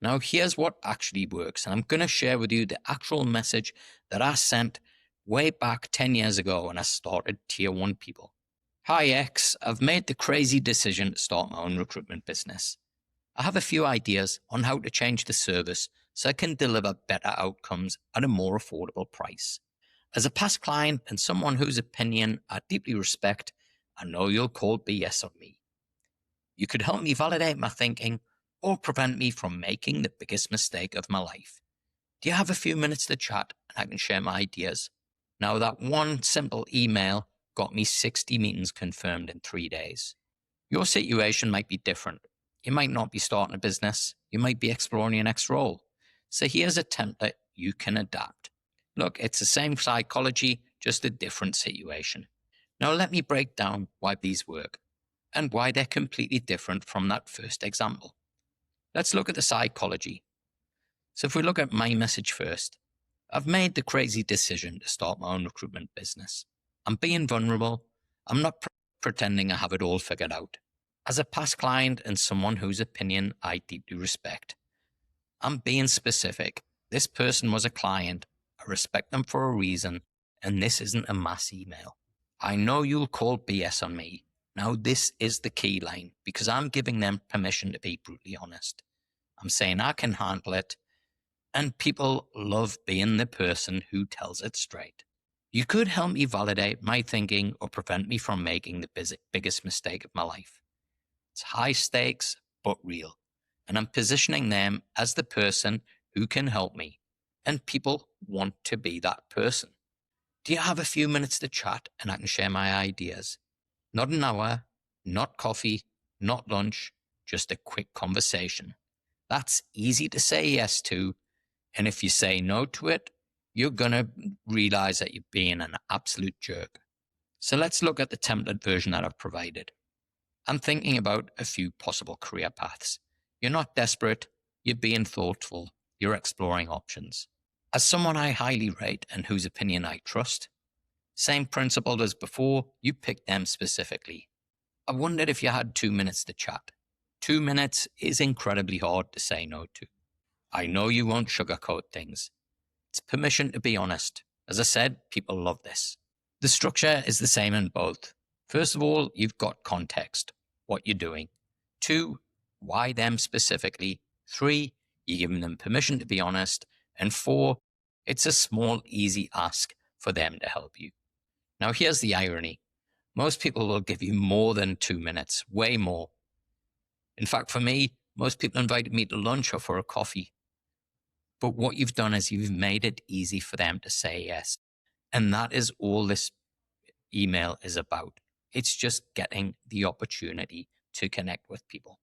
Now, here's what actually works. And I'm going to share with you the actual message that I sent way back 10 years ago when I started Tier 1 People. Hi, X. I've made the crazy decision to start my own recruitment business. I have a few ideas on how to change the service so I can deliver better outcomes at a more affordable price. As a past client and someone whose opinion I deeply respect, I know you'll call BS on me. You could help me validate my thinking or prevent me from making the biggest mistake of my life. Do you have a few minutes to chat and I can share my ideas? Now, that one simple email got me 60 meetings confirmed in 3 days. Your situation might be different. You might not be starting a business. You might be exploring your next role. So here's a template you can adapt. Look, it's the same psychology, just a different situation. Now let me break down why these work and why they're completely different from that first example. Let's look at the psychology. So if we look at my message first, I've made the crazy decision to start my own recruitment business. I'm being vulnerable. I'm not pretending I have it all figured out. As a past client and someone whose opinion I deeply respect, I'm being specific. This person was a client. I respect them for a reason, and this isn't a mass email. I know you'll call BS on me. Now, this is the key line because I'm giving them permission to be brutally honest. I'm saying I can handle it, and people love being the person who tells it straight. You could help me validate my thinking or prevent me from making the biggest mistake of my life. It's high stakes, but real. And I'm positioning them as the person who can help me. And people want to be that person. Do you have a few minutes to chat and I can share my ideas? Not an hour, not coffee, not lunch, just a quick conversation. That's easy to say yes to. And if you say no to it, you're going to realize that you're being an absolute jerk. So let's look at the template version that I've provided. I'm thinking about a few possible career paths. You're not desperate, you're being thoughtful, you're exploring options. As someone I highly rate and whose opinion I trust, same principle as before, you pick them specifically. I wondered if you had 2 minutes to chat. 2 minutes is incredibly hard to say no to. I know you won't sugarcoat things. It's permission to be honest. As I said, people love this. The structure is the same in both. First of all, you've got context, what you're doing. 2, why them specifically. 3, you're giving them permission to be honest. And 4, it's a small, easy ask for them to help you. Now, here's the irony. Most people will give you more than 2 minutes, way more. In fact, for me, most people invited me to lunch or for a coffee. But what you've done is you've made it easy for them to say yes. And that is all this email is about. It's just getting the opportunity to connect with people.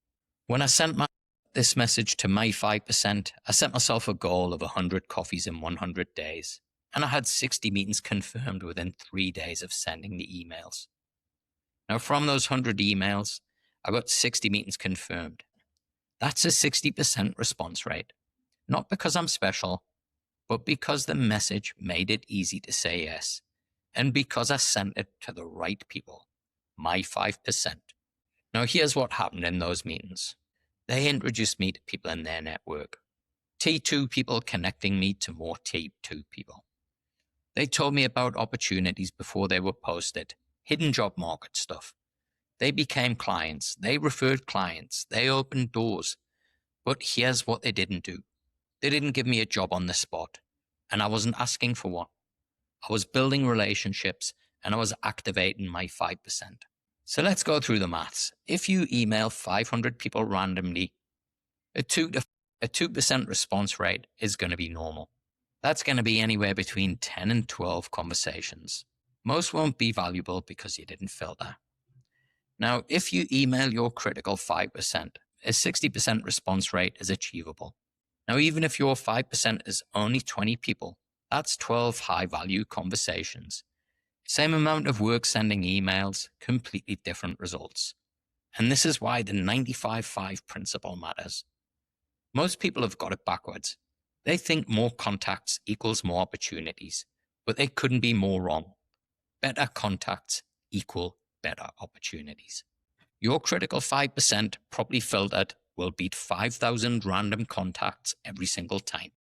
When I sent this message to my 5%, I set myself a goal of 100 coffees in 100 days. And I had 60 meetings confirmed within 3 days of sending the emails. Now, from those 100 emails, I got 60 meetings confirmed. That's a 60% response rate. Not because I'm special, but because the message made it easy to say yes. And because I sent it to the right people, my 5%. Now, here's what happened in those meetings. They introduced me to people in their network. T2 people connecting me to more T2 people. They told me about opportunities before they were posted, hidden job market stuff. They became clients. They referred clients. They opened doors. But here's what they didn't do. They didn't give me a job on the spot, and I wasn't asking for one. I was building relationships, and I was activating my 5%. So let's go through the maths. If you email 500 people randomly, a 2% response rate is going to be normal. That's going to be anywhere between 10 and 12 conversations. Most won't be valuable because you didn't filter. Now, if you email your critical 5%, a 60% response rate is achievable. Now, even if your 5% is only 20 people, that's 12 high-value conversations. Same amount of work sending emails, completely different results. And this is why the 95-5 principle matters. Most people have got it backwards. They think more contacts equals more opportunities, but they couldn't be more wrong. Better contacts equal better opportunities. Your critical 5% probably filtered will beat 5,000 random contacts every single time.